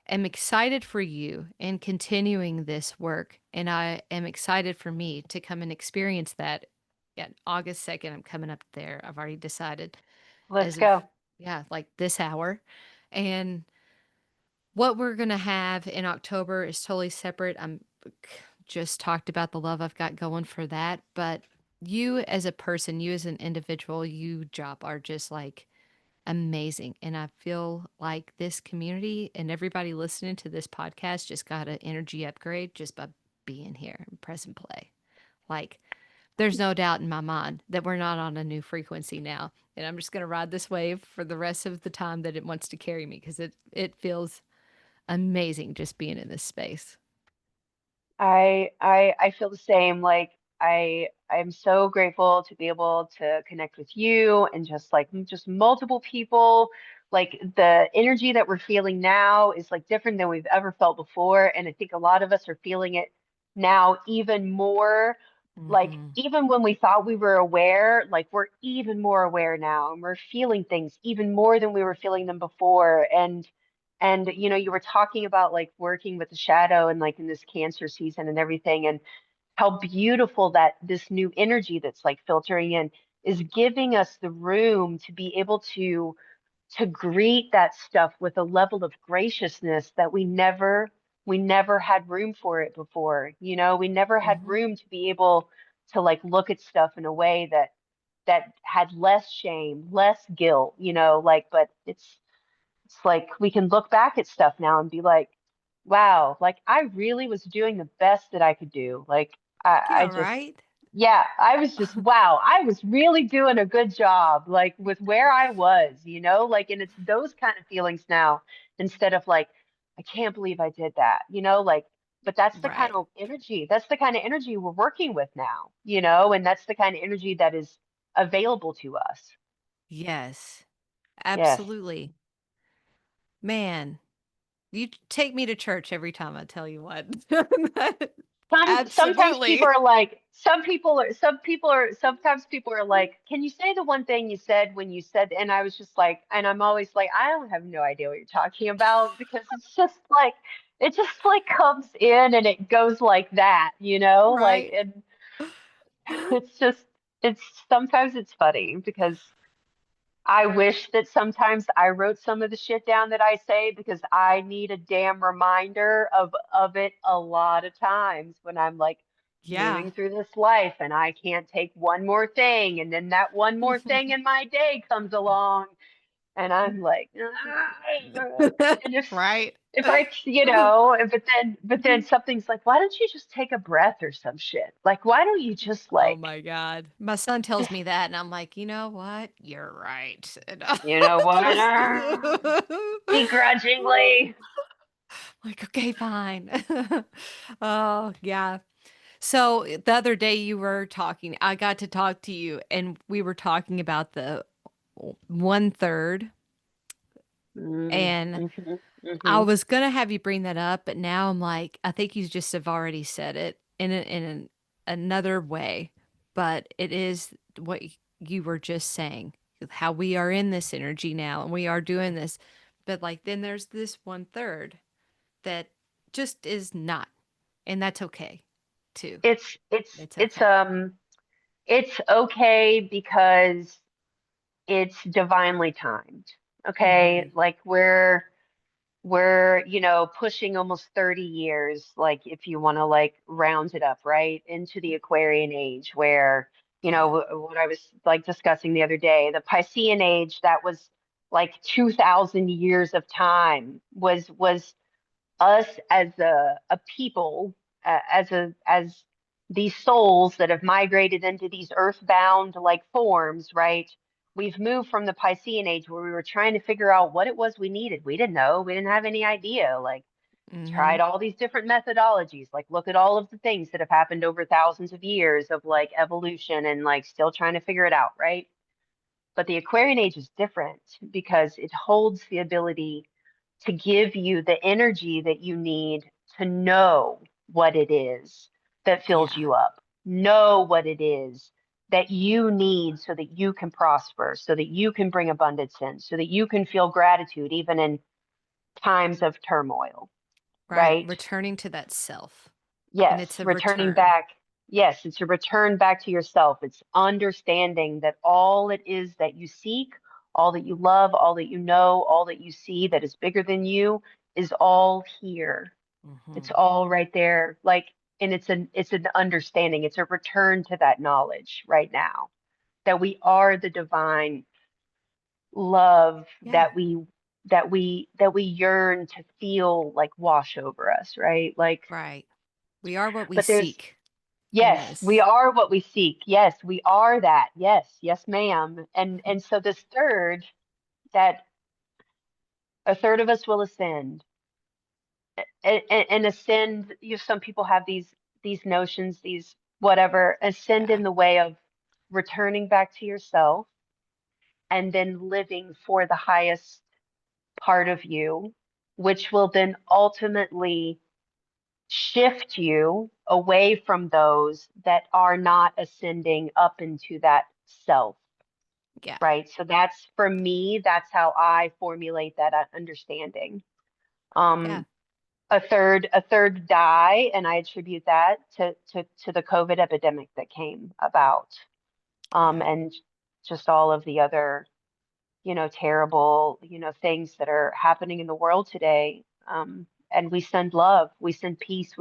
am excited for you in continuing this work, and I am excited for me to come and experience that. Yeah, August 2nd, I'm coming up there. I've already decided Let's as of, go. yeah, like this hour. And what we're going to have in October is totally separate. I'm just talked about the love I've got going for that. But you as a person, you as an individual, you, Job, are just like amazing. And I feel like this community and everybody listening to this podcast just got an energy upgrade just by being here and press and play. Like, there's no doubt in my mind that we're not on a new frequency now. And I'm just going to ride this wave for the rest of the time that it wants to carry me because it feels amazing just being in this space. I feel the same. Like I'm so grateful to be able to connect with you and just like just multiple people. Like the energy that we're feeling now is like different than we've ever felt before. And I think a lot of us are feeling it now even more. Like Hmm. even when we thought we were aware, like we're even more aware now and we're feeling things even more than we were feeling them before. And you know, you were talking about like working with the shadow and like in this Cancer season and everything, and how beautiful that this new energy that's like filtering in is giving us the room to be able to greet that stuff with a level of graciousness that we never had room for it before. You know, we never had Hmm. room to be able to like look at stuff in a way that had less shame, less guilt, you know, like, but it's like we can look back at stuff now and be like, wow, like I really was doing the best that I could do. Like I Yeah, just, right? yeah, I was just, wow, I was really doing a good job, like with where I was, you know, like, and it's those kind of feelings now instead of like, I can't believe I did that, you know, like, but Right. that's the kind of energy we're working with now, you know, and that's the kind of energy that is available to us. Yes, Yes. absolutely. Man, you take me to church every time I tell you what. Sometimes people Absolutely. are like sometimes people are like, can you say the one thing you said when you said, and I was just like, and I'm always like, I don't have no idea what you're talking about because it's just like it just like comes in and it goes like that, you know, like, Right. and it's just it's sometimes it's funny because I wish that sometimes I wrote some of the shit down that I say because I need a damn reminder of it a lot of times when I'm like Yeah. moving through this life and I can't take one more thing and then that one more thing in my day comes along and I'm like, and Right. if I, you know, but then something's like, why don't you just take a breath or some shit? Like, why don't you just Oh like, my God. My son tells me that, and I'm like, you know what? You're right. And I you know what? just Begrudgingly. like, okay, fine. Oh, yeah. So the other day you were talking, I got to talk to you, and we were talking about the one third. Mm, And hmm I hmm was gonna have you bring that up, but now I'm like, I think you just have already said it another way. But it is what you were just saying, how we are in this energy now, and we are doing this. But like, then there's this one third that just is not, and that's okay, too. It's it's It's it's okay. um it's okay because it's divinely timed. Mm-hmm. Okay, like we're pushing almost 30 years, like if you want to like round it up, right, into the Aquarian age where, Yeah. what I was like discussing the other day, the Piscean age, that was like 2000 years of time, was us as a people, as these souls that have migrated into these earthbound like forms, right? We've moved from the Piscean age where we were trying to figure out what it was we needed. We didn't know. We didn't have any idea. Like, Mm-hmm. tried all these different methodologies. Like, look at all of the things that have happened over thousands of years of like evolution and like still trying to figure it out, right? But the Aquarian age is different because it holds the ability to give you the energy that you need to know what it is that fills Yeah. you up, know what it is that you need so that you can prosper, so that you can bring abundance in, so that you can feel gratitude even in times of turmoil, Right. right? Returning to that self. And Yes, it's a returning return. back. Yes, it's a return back to yourself. It's understanding that all it is that you seek, all that you love, all that you know, all that you see that is bigger than you is all here. It's Mm-hmm. all right there. Like, and it's an understanding. It's a return to that knowledge right now that we are the divine love Yeah. that we yearn to feel like wash over us, right? Like, Right. We are what we but there's seek in yes, we this. are what we seek. Yes, we are that. Yes, yes, ma'am. And so this third, that a third of us will ascend. And ascend, some people have these notions, these whatever, ascend Yeah. in the way of returning back to yourself and then living for the highest part of you, which will then ultimately shift you away from those that are not ascending up into that self, Yeah. right? So that's for me, that's how I formulate that understanding. Yeah. Um, a third die, and I attribute that to the COVID epidemic that came about, Yeah. and just all of the other, terrible, things that are happening in the world today. And we send love, we send peace,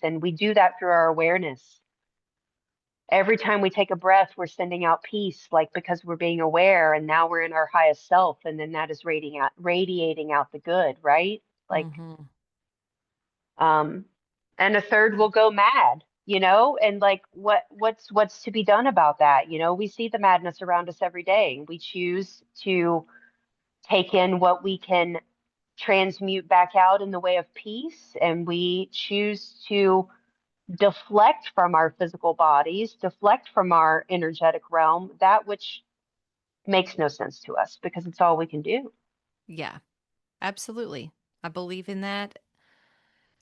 and we do that through our awareness. Every time we take a breath, we're sending out peace, like because we're being aware, and now we're in our highest self, and then that is radiating out the good, right? Like, Mm-hmm. um, and a third Yeah. will go mad, and like what's to be done about that? We see the madness around us every day. We choose to take in what we can transmute back out in the way of peace, and we choose to deflect from our physical bodies, deflect from our energetic realm, that which makes no sense to us because it's all we can do. Yeah. Absolutely. I believe in that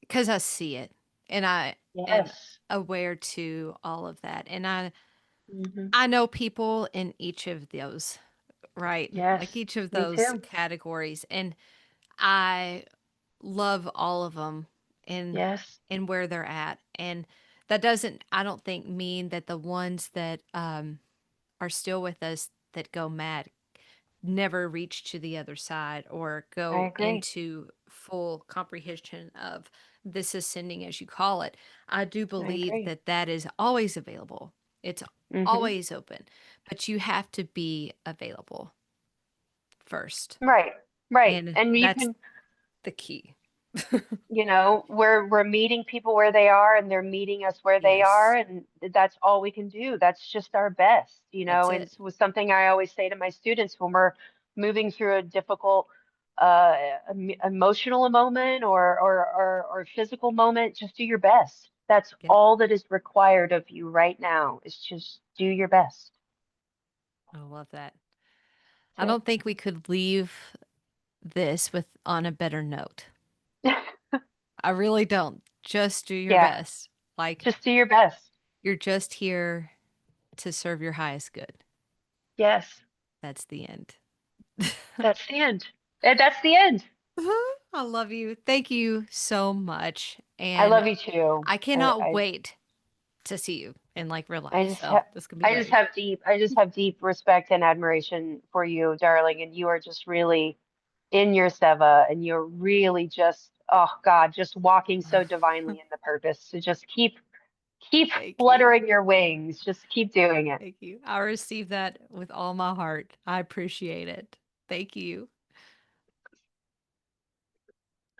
because I see it, and I am Yes. aware to all of that. And Hmm. I know people in each of those, right? Like Yes. each of Me those too. categories. And I love all of them in Yes. where they're at. And that doesn't, I don't think, mean that the ones that are still with us that go mad never reach to the other side or I go agree. into full comprehension of this ascending, as you call it. I do I believe agree. that that is always available. It's Hmm. always open, but you have to be available first. Right. Right. And And you that's can, the key. we're meeting people where they are and they're meeting us where they are, Yes, and that's all we can do. That's just our best, that's and it. it was something I always say to my students when we're moving through a difficult emotional moment or physical moment. Just do your best. That's Yeah. all that is required of you right now is just do your best. I love that. I That's don't think we could leave this with on a better note. it. I really don't. Just do your Yeah, best. Like just do your best. you're just here to serve your highest good. Yes, That's the end. that's the end. And that's the end. I love you. Thank you so much. I And love you too. I cannot wait to see you in like real I life. just So have this can be great. I just have deep respect and admiration for you, darling, and you are just really in your seva and you're really just, oh God, just walking so divinely in the purpose. So just keep Thank you. fluttering your wings. Just keep doing it. Thank you. I receive that with all my heart. I appreciate it. Thank you.